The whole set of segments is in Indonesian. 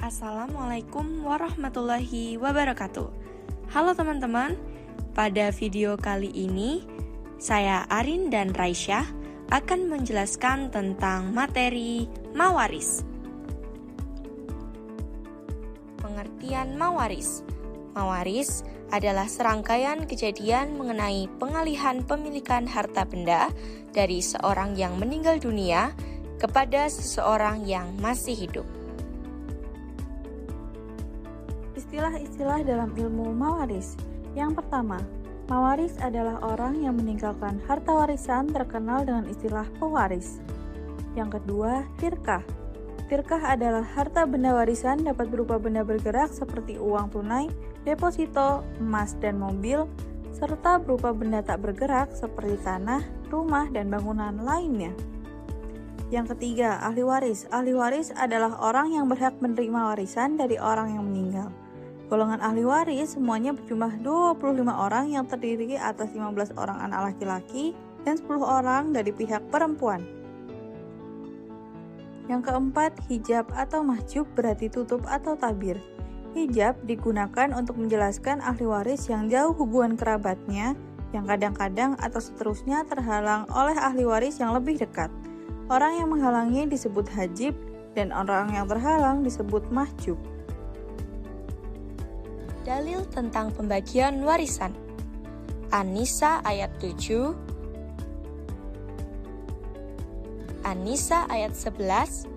Assalamualaikum warahmatullahi wabarakatuh. Halo teman-teman, pada video kali ini saya Arin dan Raisyah akan menjelaskan tentang materi mawaris. Pengertian mawaris. Mawaris adalah serangkaian kejadian mengenai pengalihan pemilikan harta benda dari seorang yang meninggal dunia kepada seseorang yang masih hidup. Istilah-istilah dalam ilmu mawaris. Yang pertama, mawaris adalah orang yang meninggalkan harta warisan terkenal dengan istilah pewaris. Yang kedua, firqah. Firqah adalah harta benda warisan dapat berupa benda bergerak seperti uang tunai, deposito, emas dan mobil, serta berupa benda tak bergerak seperti tanah, rumah, dan bangunan lainnya. Yang ketiga, ahli waris. Ahli waris adalah orang yang berhak menerima warisan dari orang yang meninggal. Golongan ahli waris semuanya berjumlah 25 orang yang terdiri atas 15 orang anak laki-laki dan 10 orang dari pihak perempuan. Yang keempat, hijab atau mahjub berarti tutup atau tabir. Hijab digunakan untuk menjelaskan ahli waris yang jauh hubungan kerabatnya, yang kadang-kadang atau seterusnya terhalang oleh ahli waris yang lebih dekat. Orang yang menghalangi disebut hajib dan orang yang terhalang disebut mahjub. Dalil tentang pembagian warisan. An-Nisa ayat 7, An-Nisa ayat 11,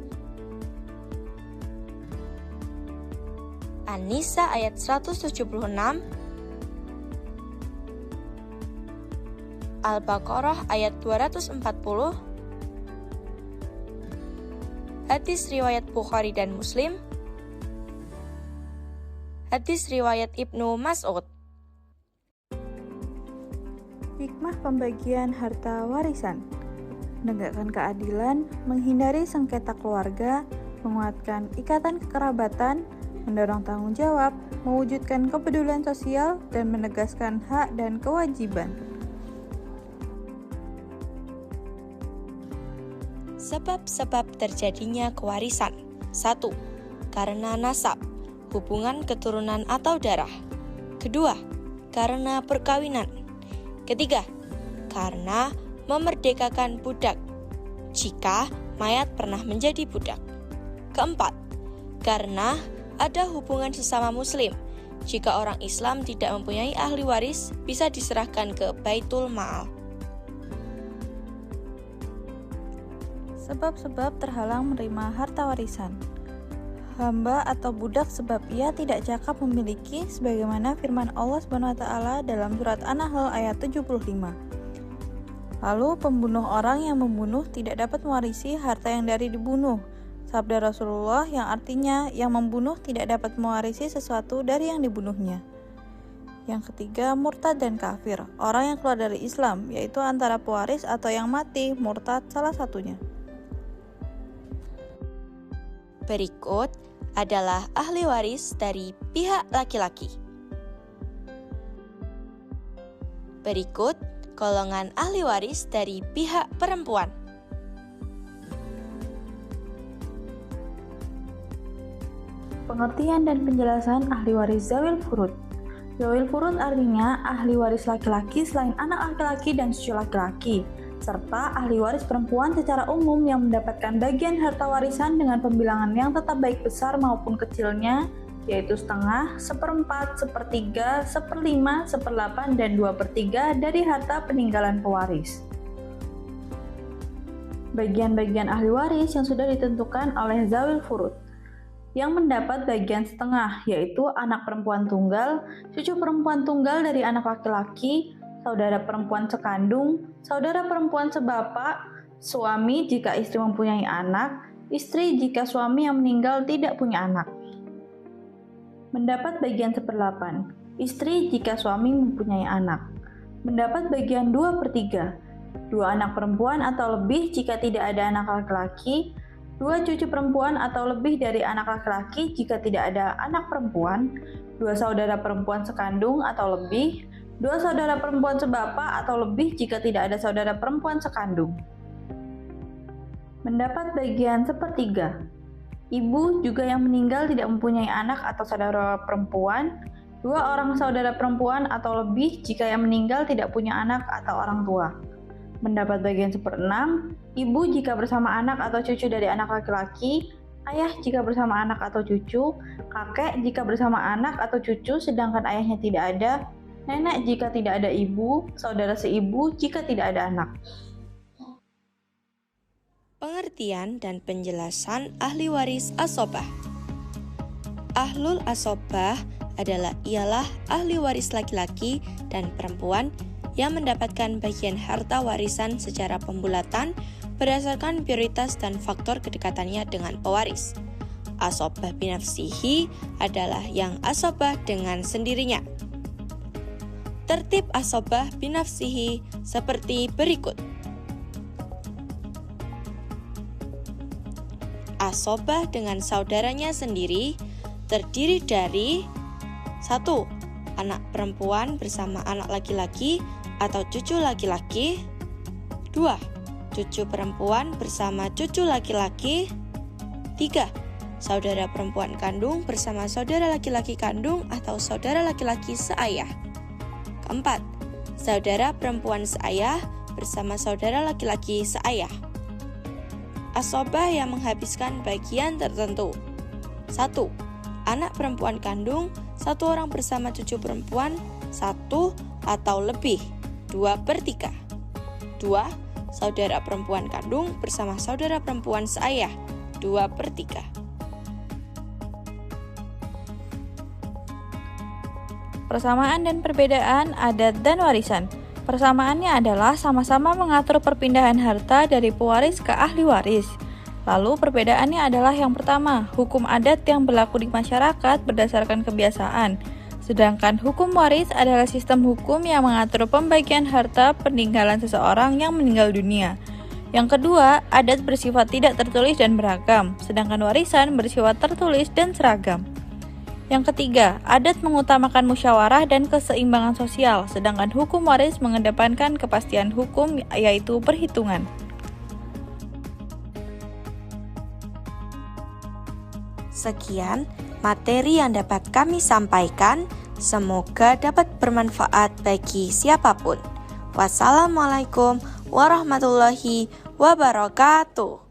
An-Nisa ayat 176, Al-Baqarah ayat 240, hadis riwayat Bukhari dan Muslim, hadis riwayat Ibnu Mas'ud. Hikmah pembagian harta warisan: menegakkan keadilan, menghindari sengketa keluarga, menguatkan ikatan kekerabatan, mendorong tanggung jawab, mewujudkan kepedulian sosial, dan menegaskan hak dan kewajiban. Sebab-sebab terjadinya kewarisan. 1. Karena nasab, hubungan keturunan atau darah. Kedua, karena perkawinan. Ketiga, karena memerdekakan budak, jika mayat pernah menjadi budak. Keempat, karena ada hubungan sesama muslim. Jika orang Islam tidak mempunyai ahli waris, bisa diserahkan ke Baitul Maal. Sebab-sebab terhalang menerima harta warisan. Hamba atau budak sebab ia tidak cakap memiliki, sebagaimana firman Allah SWT dalam surat An-Nahl ayat 75. Lalu pembunuh orang yang membunuh tidak dapat mewarisi harta yang dari dibunuh. Sabda Rasulullah yang artinya yang membunuh tidak dapat mewarisi sesuatu dari yang dibunuhnya. Yang ketiga, murtad dan kafir, orang yang keluar dari Islam, yaitu antara pewaris atau yang mati, murtad salah satunya. Berikut adalah ahli waris dari pihak laki-laki. Berikut golongan ahli waris dari pihak perempuan. Pengertian dan penjelasan ahli waris zawil furud. Zawil furud artinya ahli waris laki-laki selain anak laki-laki dan cucu laki-laki, serta ahli waris perempuan secara umum yang mendapatkan bagian harta warisan dengan pembilangan yang tetap baik besar maupun kecilnya, yaitu setengah, seperempat, sepertiga, seperlima, seperdelapan, dan 2/3 dari harta peninggalan pewaris. Bagian-bagian ahli waris yang sudah ditentukan oleh zawil furud. Yang mendapat bagian setengah, yaitu anak perempuan tunggal, cucu perempuan tunggal dari anak laki-laki, saudara perempuan sekandung, saudara perempuan sebapak, suami jika istri mempunyai anak, istri jika suami yang meninggal tidak punya anak. Mendapat bagian 1/8, istri jika suami mempunyai anak. Mendapat bagian 2/3, 2 anak perempuan atau lebih jika tidak ada anak laki-laki, 2 cucu perempuan atau lebih dari anak laki-laki jika tidak ada anak perempuan, 2 saudara perempuan sekandung atau lebih, 2 saudara perempuan sebapak atau lebih jika tidak ada saudara perempuan sekandung. Mendapat bagian 1/3, Ibu juga yang meninggal tidak mempunyai anak atau saudara perempuan. 2 orang saudara perempuan atau lebih jika yang meninggal tidak punya anak atau orang tua. Mendapat bagian 1/6, ibu jika bersama anak atau cucu dari anak laki-laki, ayah jika bersama anak atau cucu, kakek jika bersama anak atau cucu sedangkan ayahnya tidak ada, nenek jika tidak ada ibu, saudara seibu jika tidak ada anak. Pengertian dan penjelasan ahli waris asobah. Ahlul asobah ialah ahli waris laki-laki dan perempuan yang mendapatkan bagian harta warisan secara pembulatan berdasarkan prioritas dan faktor kedekatannya dengan pewaris. Asobah binafsihi adalah yang asobah dengan sendirinya. Tertib asobah binafsihi seperti berikut. Asobah dengan saudaranya sendiri terdiri dari 1. Anak perempuan bersama anak laki-laki atau cucu laki-laki. 2. Cucu perempuan bersama cucu laki-laki. 3. Saudara perempuan kandung bersama saudara laki-laki kandung atau saudara laki-laki seayah. 4. Saudara perempuan seayah bersama saudara laki-laki seayah. Asobah yang menghabiskan bagian tertentu. 1. Anak perempuan kandung 1 orang bersama cucu perempuan 1 atau lebih 2/3. 2. Saudara perempuan kandung bersama saudara perempuan seayah 2/3. Persamaan dan perbedaan adat dan warisan. Persamaannya adalah sama-sama mengatur perpindahan harta dari pewaris ke ahli waris. Lalu perbedaannya adalah yang pertama, hukum adat yang berlaku di masyarakat berdasarkan kebiasaan. Sedangkan hukum waris adalah sistem hukum yang mengatur pembagian harta peninggalan seseorang yang meninggal dunia. Yang kedua, adat bersifat tidak tertulis dan beragam, sedangkan warisan bersifat tertulis dan seragam. Yang ketiga, adat mengutamakan musyawarah dan keseimbangan sosial, sedangkan hukum waris mengedepankan kepastian hukum yaitu perhitungan. Sekian materi yang dapat kami sampaikan, semoga dapat bermanfaat bagi siapapun. Wassalamualaikum warahmatullahi wabarakatuh.